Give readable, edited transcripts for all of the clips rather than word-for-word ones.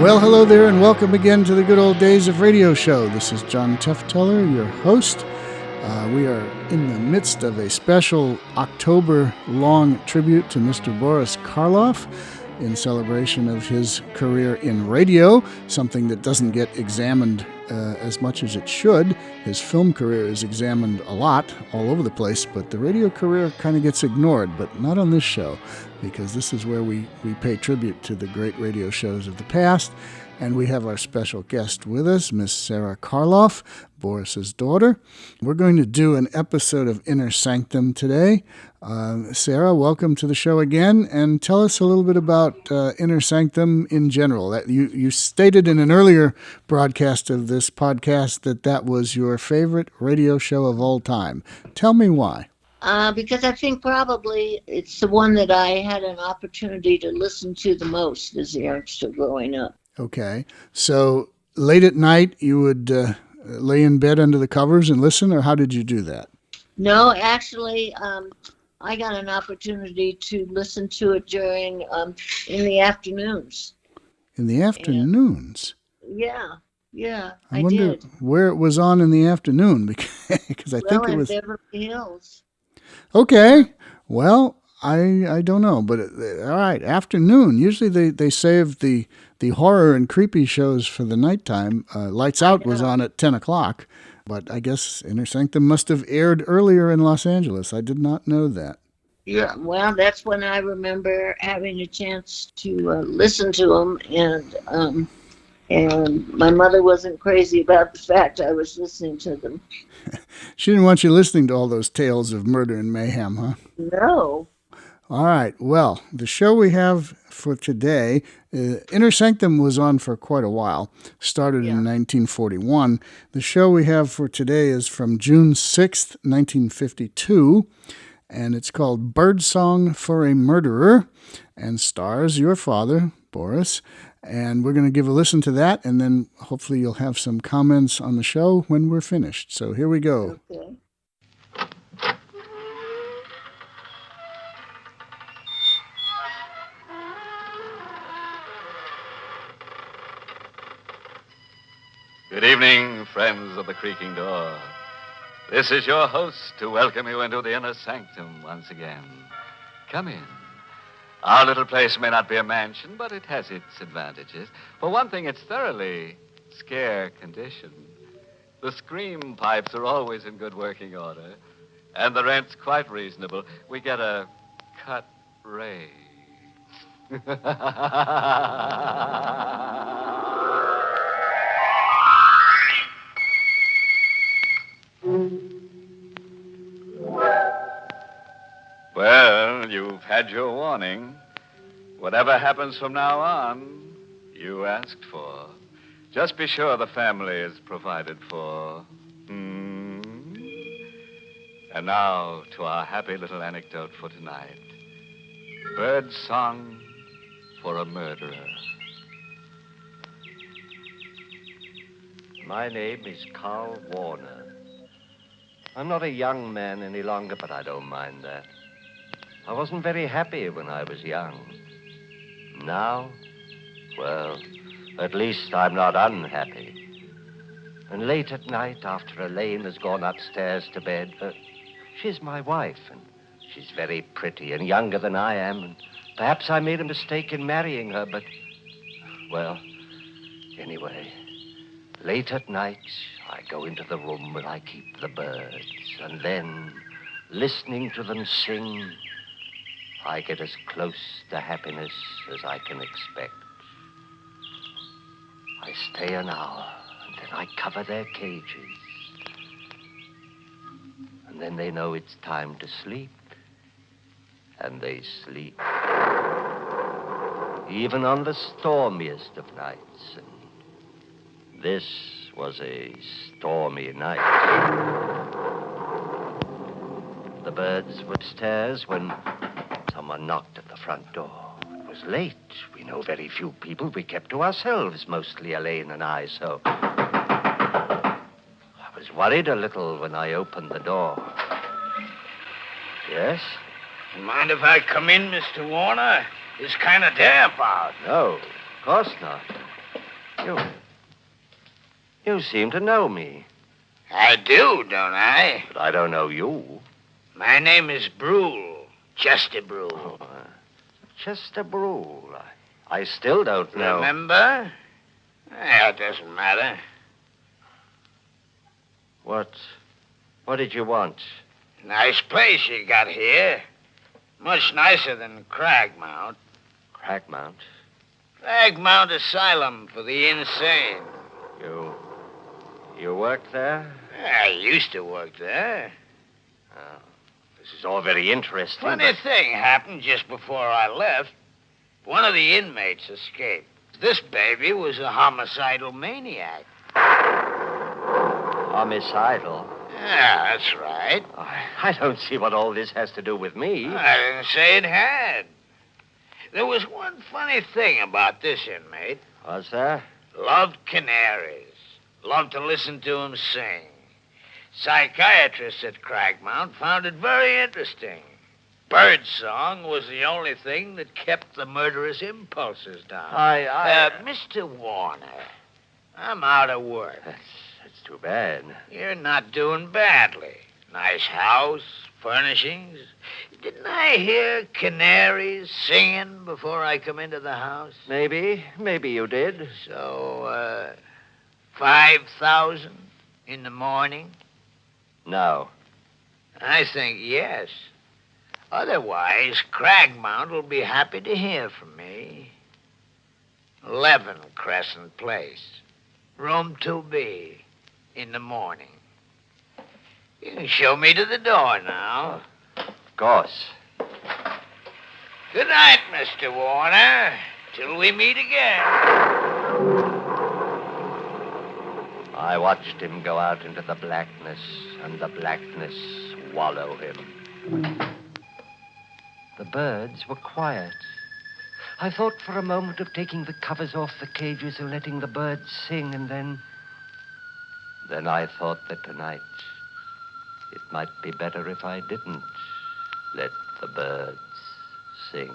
Well, hello there, and welcome again to the Good Old Days of Radio Show. This is John Tefteller, your host. We are in the midst of a special October-long tribute to Mr. Boris Karloff in celebration of his career in radio, something that doesn't get examined as much as it should. His film career is examined a lot, all over the place, but the radio career kind of gets ignored, but not on this show, because this is where we pay tribute to the great radio shows of the past. And we have our special guest with us, Miss Sara Karloff, Boris's daughter. We're going to do an episode of Inner Sanctum today. Sara, welcome to the show again, and tell us a little bit about Inner Sanctum in general. That you stated in an earlier broadcast of this podcast that was your favorite radio show of all time. Tell me why. Because I think probably it's the one that I had an opportunity to listen to the most as a youngster growing up. Okay. So late at night, you would lay in bed under the covers and listen, or how did you do that? No, actually, I got an opportunity to listen to it during in the afternoons. In the afternoons? And, yeah, I wonder did. Where it was on in the afternoon, because I think it was... in Beverly Hills. Okay. Well, I don't know, but all right, afternoon. Usually they save the horror and creepy shows for the nighttime. Lights Out was on at 10 o'clock, but I guess Inner Sanctum must have aired earlier in Los Angeles. I did not know that. Yeah, well, that's when I remember having a chance to listen to them, and my mother wasn't crazy about the fact I was listening to them. She didn't want you listening to all those tales of murder and mayhem, huh? No. All right. Well, the show we have for today, Inner Sanctum was on for quite a while, started in 1941. The show we have for today is from June 6th, 1952, and it's called Birdsong for a Murderer, and stars your father, Boris. And we're going to give a listen to that, and then hopefully you'll have some comments on the show when we're finished. So here we go. Okay. Good evening, friends of the creaking door. This is your host to welcome you into the Inner Sanctum once again. Come in. Our little place may not be a mansion, but it has its advantages. For one thing, it's thoroughly scare condition. The scream pipes are always in good working order, and the rent's quite reasonable. We get a cut rate. Well, you've had your warning. Whatever happens from now on, you asked for. Just be sure the family is provided for. And now to our happy little anecdote for tonight. Birdsong for a Murderer. My name is Carl Warner. I'm not a young man any longer, but I don't mind that. I wasn't very happy when I was young. Now, well, at least I'm not unhappy. And late at night, after Elaine has gone upstairs to bed, she's my wife, and she's very pretty and younger than I am, and perhaps I made a mistake in marrying her, but, well, anyway, late at night, I go into the room where I keep the birds, and then, listening to them sing, I get as close to happiness as I can expect. I stay an hour, and then I cover their cages. And then they know it's time to sleep. And they sleep. Even on the stormiest of nights. And this was a stormy night. The birds were upstairs when someone knocked at the front door. It was late. We know very few people. We kept to ourselves, mostly Elaine and I, so... I was worried a little when I opened the door. Yes? Mind if I come in, Mr. Warner? It's kind of damp out. No, of course not. You seem to know me. I do, don't I? But I don't know you. My name is Brule. Chester Brule. Oh, Chester Brule. I still don't know. Remember? It doesn't matter. What did you want? Nice place you got here. Much nicer than Cragmount. Cragmount? Cragmount Asylum for the insane. You worked there? I used to work there. Oh, this is all very interesting. Funny thing happened just before I left. One of the inmates escaped. This baby was a homicidal maniac. Homicidal? Yeah, that's right. I don't see what all this has to do with me. I didn't say it had. There was one funny thing about this inmate. Was there? Loved canaries. Loved to listen to him sing. Psychiatrists at Cragmount found it very interesting. Birdsong was the only thing that kept the murderous impulses down. Mr. Warner, I'm out of work. That's too bad. You're not doing badly. Nice house, furnishings. Didn't I hear canaries singing before I come into the house? Maybe you did. So, 5,000 in the morning? No. I think yes. Otherwise, Cragmount will be happy to hear from me. 11 Crescent Place, room 2B, in the morning. You can show me to the door now. Of course. Good night, Mr. Warner. Till we meet again. I watched him go out into the blackness, and the blackness swallow him. The birds were quiet. I thought for a moment of taking the covers off the cages and letting the birds sing, and then I thought that tonight it might be better if I didn't let the birds sing.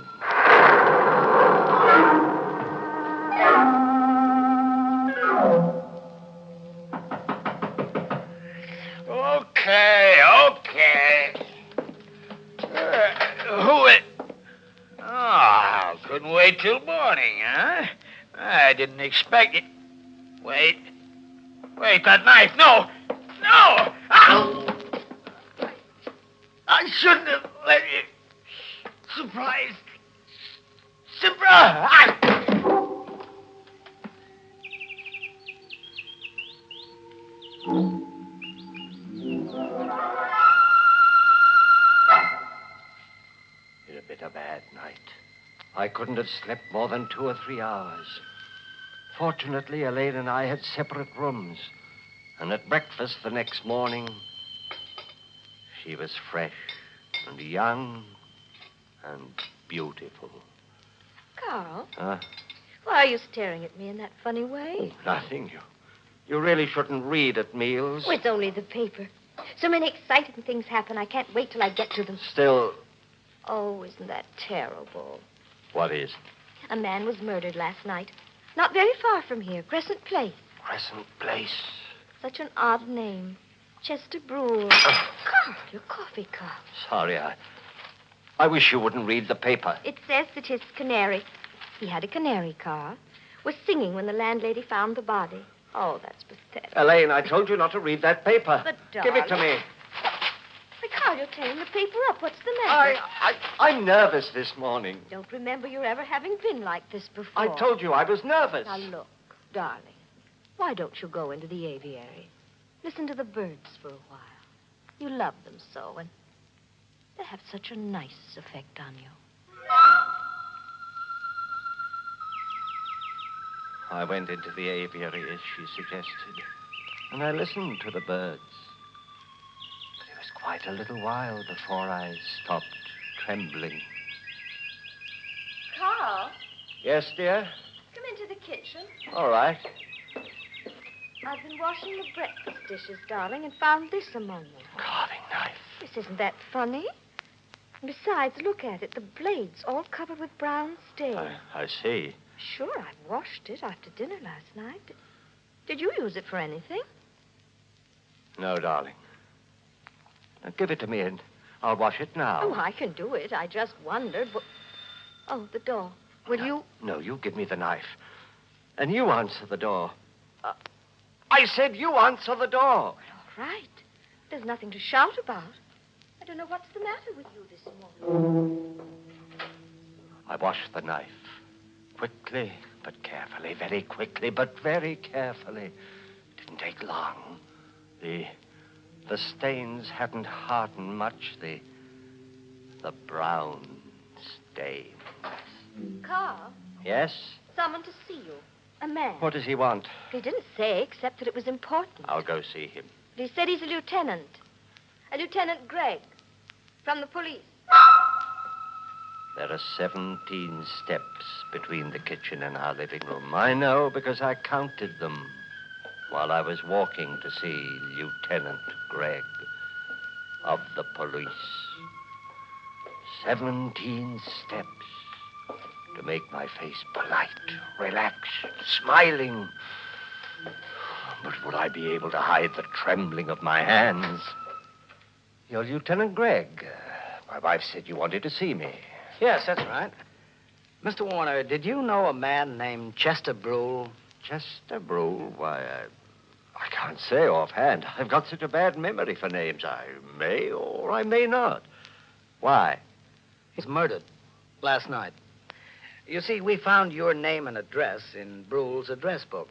Okay. Who it? Oh, couldn't wait till morning, huh? I didn't expect it. Wait, that knife. No! Ow! I shouldn't have let you. Surprise. It's a bitter bad night. I couldn't have slept more than 2 or 3 hours. Fortunately, Elaine and I had separate rooms. And at breakfast the next morning, she was fresh and young and beautiful. Carl? Huh? Why are you staring at me in that funny way? Nothing. You really shouldn't read at meals. Oh, it's only the paper. So many exciting things happen. I can't wait till I get to them. Still... Oh, isn't that terrible? What is? A man was murdered last night. Not very far from here, Crescent Place. Crescent Place. Such an odd name. Chester Brule. Carl, your coffee cup. Sorry, I wish you wouldn't read the paper. It says that his canary, he had a canary car, was singing when the landlady found the body. Oh, that's pathetic. Elaine, I told you not to read that paper. But, Give it to me. Why, Carl, you're tearing the paper up. What's the matter? I'm nervous this morning. Don't remember your ever having been like this before. I told you I was nervous. Now, look, darling, why don't you go into the aviary? Listen to the birds for a while. You love them so, and they have such a nice effect on you. I went into the aviary as she suggested, and I listened to the birds. But it was quite a little while before I stopped trembling. Carl, Yes, dear? come into the kitchen. All right. I've been washing the breakfast dishes, darling, and found this among them. Carving knife. This isn't that funny. Besides, look at it. The blade's all covered with brown stains. I see. Sure, I washed it after dinner last night. Did you use it for anything? No, darling. Now, give it to me and I'll wash it now. Oh, I can do it. I just wondered. Oh, the door. Will you? No, you give me the knife. And you answer the door. I said you answer the door. All right. There's nothing to shout about. I don't know what's the matter with you this morning. I washed the knife. Quickly, but carefully. Very quickly, but very carefully. Didn't take long. The stains hadn't hardened much. The brown stains. Carl, Yes? someone to see you. A man. What does he want? He didn't say, except that it was important. I'll go see him. He said he's a lieutenant. A Lieutenant Gregg. From the police. There are 17 steps between the kitchen and our living room. I know because I counted them while I was walking to see Lieutenant Gregg of the police. 17 steps to make my face polite, relaxed, smiling. But would I be able to hide the trembling of my hands? You're Lieutenant Gregg. My wife said you wanted to see me. Yes, that's right. Mr. Warner, did you know a man named Chester Brule? Chester Brule? Why, I can't say offhand. I've got such a bad memory for names. I may or I may not. Why? He's murdered last night. You see, we found your name and address in Brule's address book.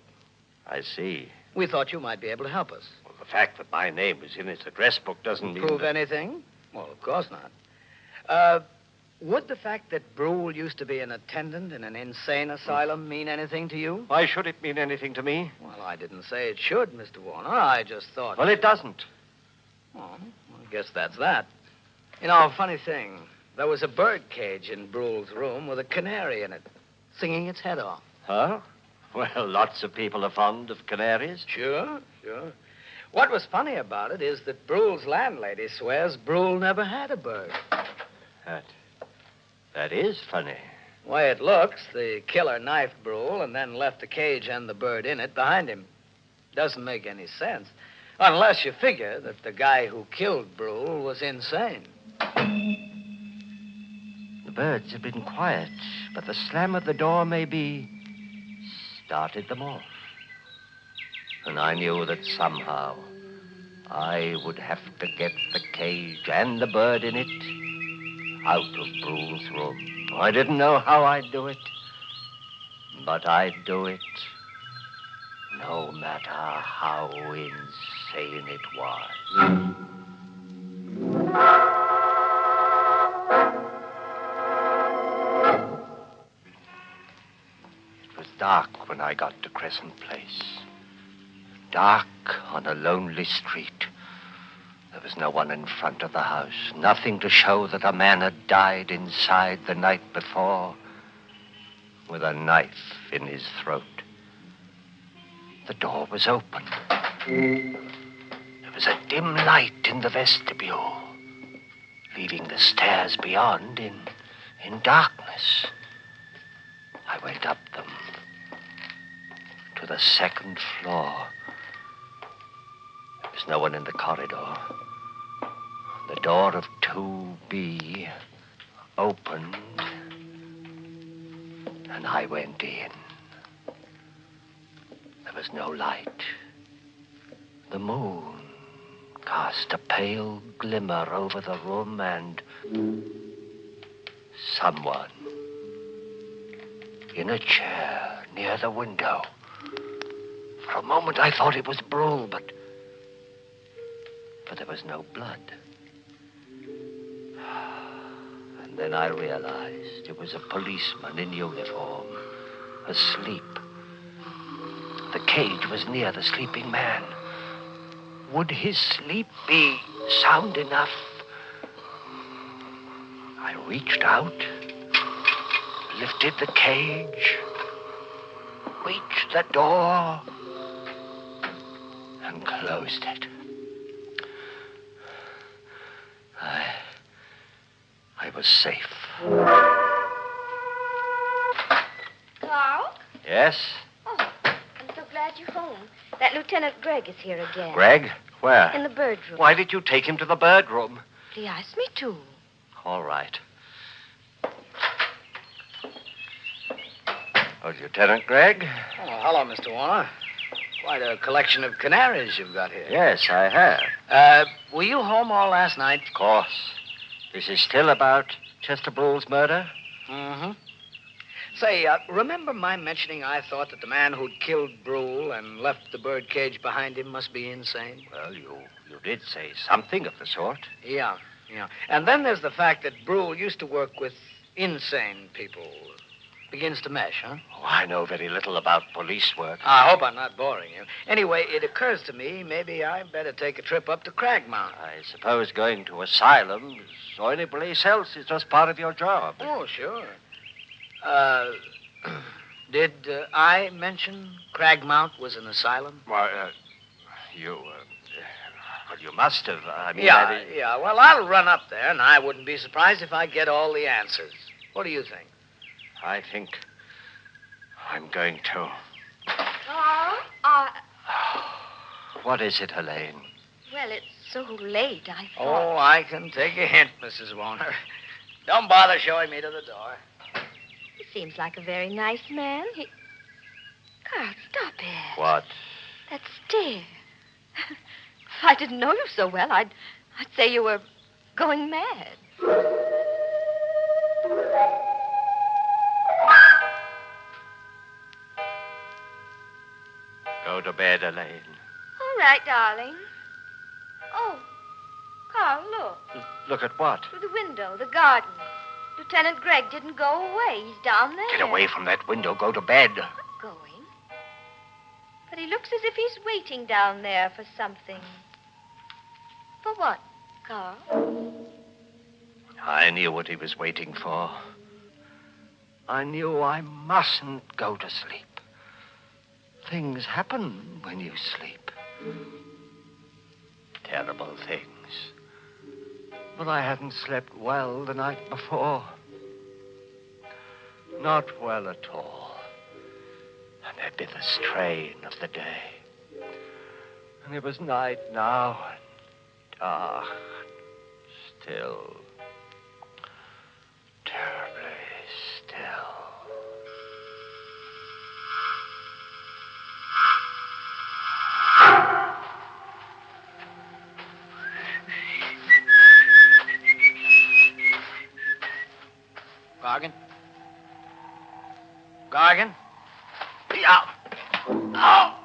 I see. We thought you might be able to help us. Well, the fact that my name is in his address book doesn't mean Prove that... anything? Well, of course not. Would the fact that Brule used to be an attendant in an insane asylum mean anything to you? Why should it mean anything to me? Well, I didn't say it should, Mr. Warner. I just thought... Well, it doesn't. Oh, I guess that's that. You know, funny thing. There was a bird cage in Brule's room with a canary in it, singing its head off. Huh? Well, lots of people are fond of canaries. Sure. What was funny about it is that Brule's landlady swears Brule never had a bird. That is funny. The way it looks, the killer knifed Brule and then left the cage and the bird in it behind him. Doesn't make any sense. Unless you figure that the guy who killed Brule was insane. The birds have been quiet, but the slam of the door maybe started them off. And I knew that somehow I would have to get the cage and the bird in it out of Brule's room. I didn't know how I'd do it, but I'd do it no matter how insane it was. It was dark when I got to Crescent Place. Dark on a lonely street. There was no one in front of the house. Nothing to show that a man had died inside the night before with a knife in his throat. The door was open. There was a dim light in the vestibule, leaving the stairs beyond in darkness. I went up them to the second floor. There was no one in the corridor. The door of 2B opened, and I went in. There was no light. The moon cast a pale glimmer over the room, and someone in a chair near the window. For a moment I thought it was Brule, but there was no blood. And then I realized it was a policeman in uniform, asleep. The cage was near the sleeping man. Would his sleep be sound enough? I reached out, lifted the cage, reached the door, and closed it. I was safe. Carl? Yes? Oh, I'm so glad you're home. That Lieutenant Gregg is here again. Greg? Where? In the bird room. Why did you take him to the bird room? He asked me to. All right. Oh, Lieutenant Gregg? Oh, hello, Mr. Warner. Quite a collection of canaries you've got here. Yes, I have. Were you home all last night? Of course. This is still about Chester Brule's murder? Mm-hmm. Say, remember my mentioning I thought that the man who'd killed Brule and left the bird cage behind him must be insane? Well, you did say something of the sort. Yeah. And then there's the fact that Brule used to work with insane people. Begins to mesh, huh? Oh, I know very little about police work. I hope I'm not boring you. Anyway, it occurs to me maybe I better take a trip up to Cragmount. I suppose going to asylums or any place else is just part of your job. Oh, sure. Did I mention Cragmount was an asylum? Why, you must have. I mean, Yeah. Well, I'll run up there, and I wouldn't be surprised if I get all the answers. What do you think? I think I'm going to. What is it, Elaine? Well, it's so late, I thought. Oh, I can take a hint, Mrs. Warner. Don't bother showing me to the door. He seems like a very nice man. Carl, stop it. What? That stare. If I didn't know you so well, I'd say you were going mad. Go to bed, Elaine. All right, darling. Oh, Carl, look. Look at what? Through the window, the garden. Lieutenant Gregg didn't go away. He's down there. Get away from that window. Go to bed. Not going. But he looks as if he's waiting down there for something. For what, Carl? I knew what he was waiting for. I knew I mustn't go to sleep. Things happen when you sleep. Terrible things. But I hadn't slept well the night before. Not well at all. And there'd be the strain of the day. And it was night now, and dark, still. Terribly still. Gargan? Gargan? Yeah. Oh.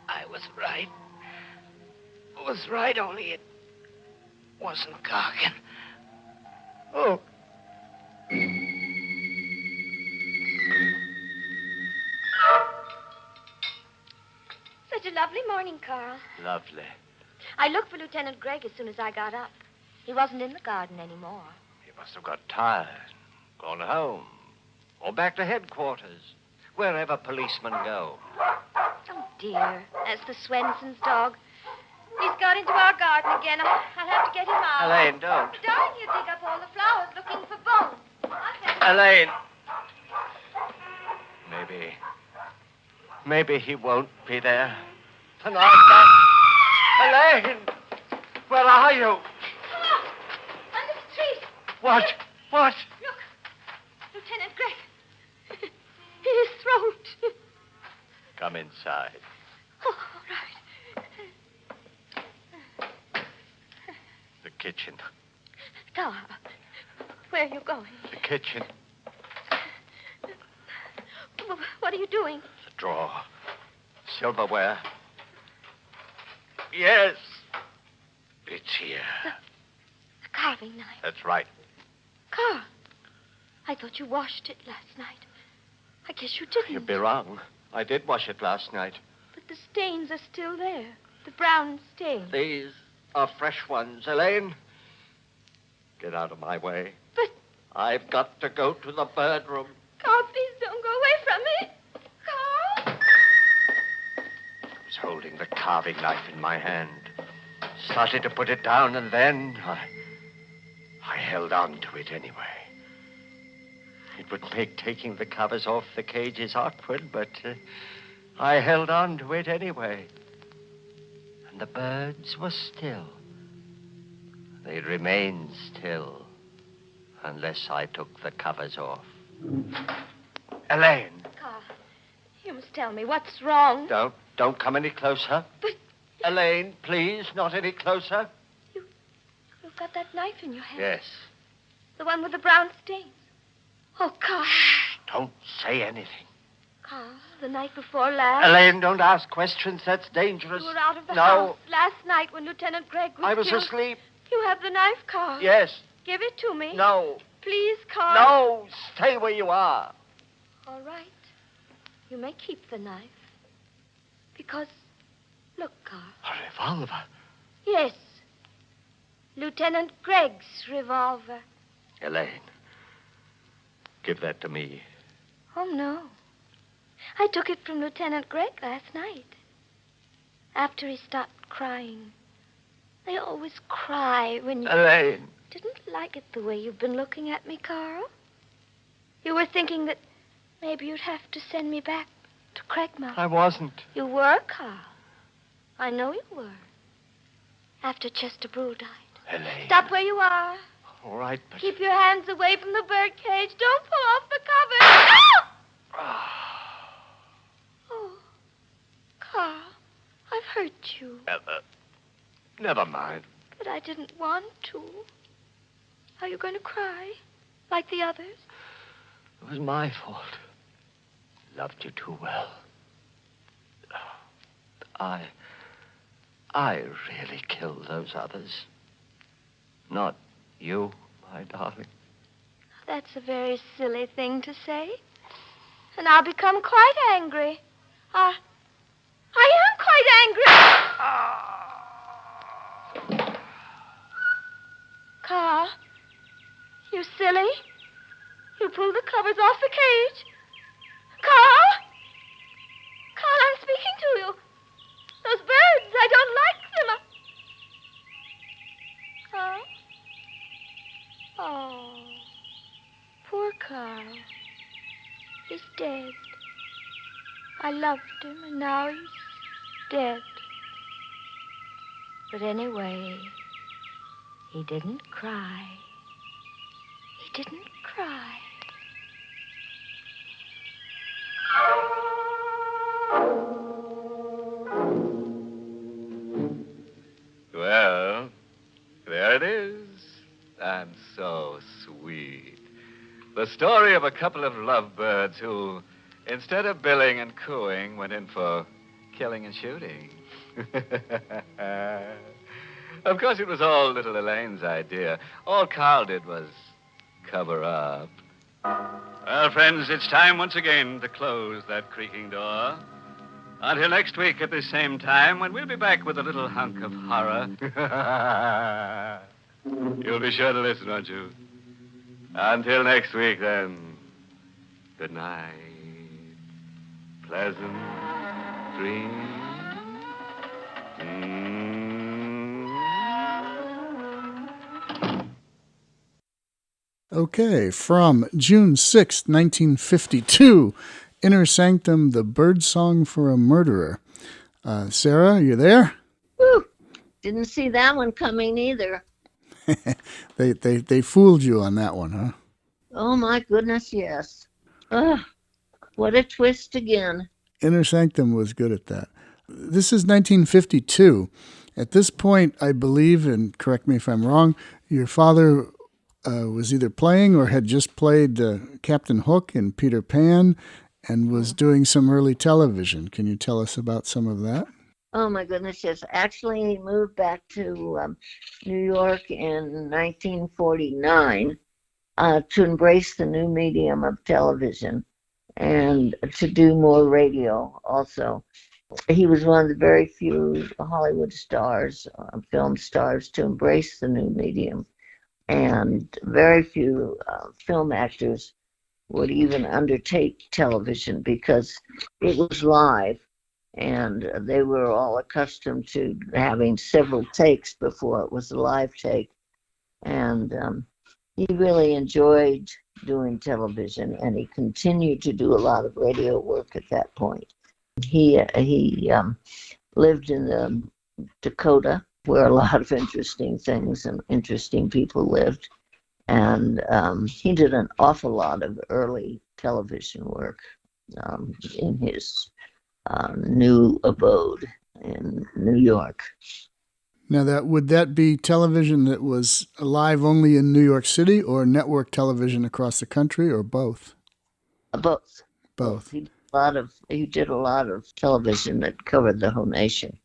I was right. Was right, only it wasn't Gargan. Oh. Such a lovely morning, Carl. Lovely. I looked for Lieutenant Gregg as soon as I got up. He wasn't in the garden anymore. He must have got tired, gone home, or back to headquarters, wherever policemen go. Oh, dear. That's the Swenson's dog. He's got into our garden again. I'll have to get him out. Elaine, don't. Darling, you dig up all the flowers looking for bones. Elaine. Maybe he won't be there tonight. Elaine! Where are you? Under the trees. What? Look. Lieutenant Gregg. His throat. Come inside. Oh, all right. The kitchen. Carl, where are you going? The kitchen. What are you doing? The drawer. Silverware. Yes. It's here. The carving knife. That's right. Carl, I thought you washed it last night. I guess you didn't. You'd be wrong. I did wash it last night. But the stains are still there. The brown stains. These are fresh ones, Elaine. Get out of my way. But... I've got to go to the bird room. Carl, please don't go away from me. Carl! I was holding the carving knife in my hand. Started to put it down, and then I held on to it anyway. It would make taking the covers off the cages awkward, but I held on to it anyway. And the birds were still. They remained still, unless I took the covers off. Elaine. Carl, you must tell me what's wrong. Don't come any closer. But... Elaine, please, not any closer. You've got that knife in your hand. Yes. The one with the brown stains. Oh, Carl. Don't say anything. Carl, the night before last... Elaine, don't ask questions. That's dangerous. You were out of the house last night when Lieutenant Gregg was I was killed. asleep. You have the knife, Carl. Yes. Give it to me. No. Please, Carl. No. Stay where you are. All right. You may keep the knife. Because, look, Carl. A revolver? Yes. Lieutenant Gregg's revolver. Elaine, give that to me. Oh, no. I took it from Lieutenant Gregg last night. After he stopped crying. They always cry when you... Elaine. Didn't like it the way you've been looking at me, Carl. You were thinking that maybe you'd have to send me back to Craigmount. I wasn't. You were, Carl. I know you were. After Chester Brule died. Elaine. Stop where you are. All right, but... Keep your hands away from the bird cage. Don't pull off the cover. Oh, Carl, I've hurt you. Never mind. But I didn't want to. Are you going to cry? Like the others? It was my fault. Loved you too well. I really killed those others. Not you, my darling. That's a very silly thing to say. And I'll become quite angry. I am quite angry. Carl, you silly. You pulled the covers off the cage. Carl? Carl, I'm speaking to you. Those birds, I don't like them. Carl? Oh, poor Carl. He's dead. I loved him, and now he's dead. But anyway, he didn't cry. He didn't cry. Well, there it is. And so sweet. The story of a couple of lovebirds who, instead of billing and cooing, went in for killing and shooting. Of course, it was all little Elaine's idea. All Carl did was cover up. Well, friends, it's time once again to close that creaking door. Until next week at the same time, when we'll be back with a little hunk of horror. You'll be sure to listen, won't you? Until next week, then. Good night. Pleasant dreams. Okay, from June 6, 1952, Inner Sanctum, The Birdsong for a Murderer. Sarah, you there? Whew. Didn't see that one coming either. They fooled you on that one, huh? Oh, my goodness, yes. Ugh, what a twist again. Inner Sanctum was good at that. This is 1952. At this point, I believe, and correct me if I'm wrong, your father was either playing or had just played Captain Hook in Peter Pan and was doing some early television. Can you tell us about some of that? Oh, my goodness, yes. Actually, he moved back to New York in 1949 to embrace the new medium of television and to do more radio also. He was one of the very few Hollywood stars, film stars, to embrace the new medium. And very few film actors would even undertake television because it was live. And they were all accustomed to having several takes before it was a live take. And he really enjoyed doing television, and he continued to do a lot of radio work at that point. He lived in the Dakota, where a lot of interesting things and interesting people lived. And he did an awful lot of early television work in his new abode in New York. Now, would that be television that was live only in New York City, or network television across the country, or both? Both. Both. He did a lot of television that covered the whole nation,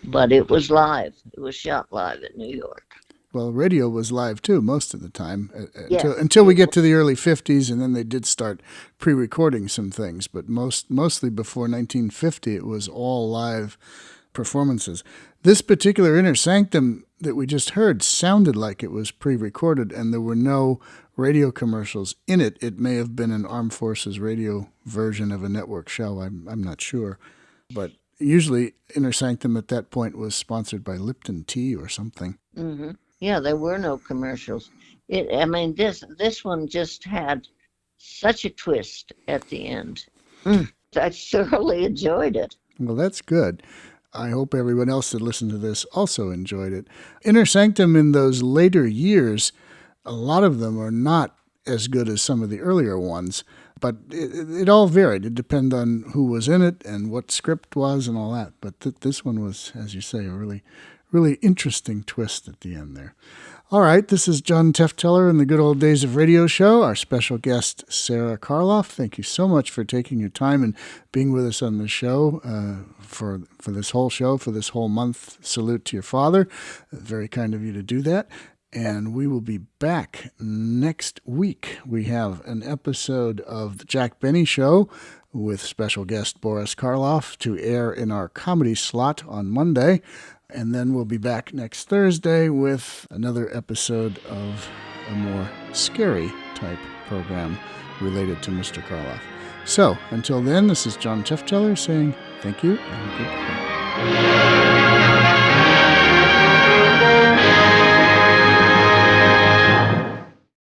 but it was live. It was shot live in New York. Well, radio was live too most of the time, Yes. until we get to the early 50s, and then they did start pre-recording some things. But mostly before 1950, it was all live performances. This particular Inner Sanctum that we just heard sounded like it was pre-recorded, and there were no radio commercials in it. It may have been an Armed Forces radio version of a network show. I'm not sure. But usually Inner Sanctum at that point was sponsored by Lipton Tea or something. Mm-hmm. Yeah, there were no commercials. This one just had such a twist at the end. I thoroughly enjoyed it. Well, that's good. I hope everyone else that listened to this also enjoyed it. Inner Sanctum in those later years, a lot of them are not as good as some of the earlier ones, but it all varied. It depended on who was in it and what script was and all that. But this one was, as you say, a really, really interesting twist at the end there. All right, this is John Tefteller in the Good Old Days of Radio show. Our special guest, Sara Karloff. Thank you so much for taking your time and being with us on the show for this whole show, for this whole month. Salute to your father. Very kind of you to do that. And we will be back next week. We have an episode of The Jack Benny Show with special guest Boris Karloff to air in our comedy slot on Monday. And then we'll be back next Thursday with another episode of a more scary type program related to Mr. Karloff. So, until then, this is John Tefteller saying thank you and goodbye.